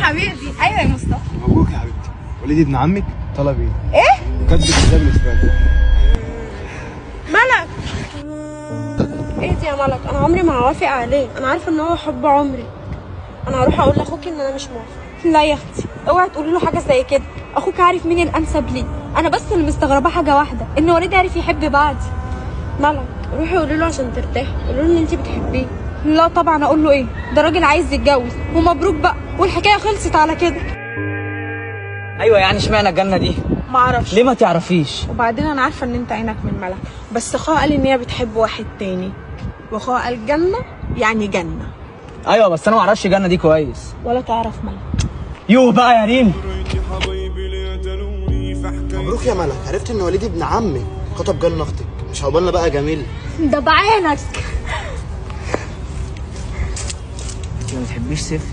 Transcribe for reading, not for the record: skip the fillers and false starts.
حبيبي. ايوه يا مصطفى. مبروك يا حبيبتي. وليد ابن عمك طلب ايه؟ ايه؟ كاتب كتاب الاثبات. ملك. ايه دي يا ملك؟ انا عمري ما هوافق عليه، انا عارفه ان هو حب عمري. انا هروح اقول لاخوكي ان انا مش موافقه. لا يا اختي، اوعي تقولي له حاجه زي كده. اخوك عارف مين الانسب ليه. انا بس اللي مستغربه حاجه واحده، ان وليد عارف يحب بعدي. ملك روحي قولي له عشان ترتاحي، قولي له ان انت بتحبيه. لا طبعا، اقول له ايه؟ ده راجل عايز يتجوز ومبروك بقى، والحكايه خلصت على كده. ايوه يعني اشمعنى الجنه دي؟ معرفش. ليه ما تعرفيش؟ وبعدين انا عارفه ان انت عينك من ملك، بس اخوها قال ان هي بتحب واحد تاني، واخوها قال جنه يعني جنه. ايوه بس انا ما اعرفش الجنه دي كويس. ولا تعرف ملك. يوه بقى يا ريم. مبروك يا ملك، عرفت ان وليد ابن عمك خطب جنة اختك. مش عقبالنا بقى جميل؟ ده بعينك. انت ما بتحبيش سيف؟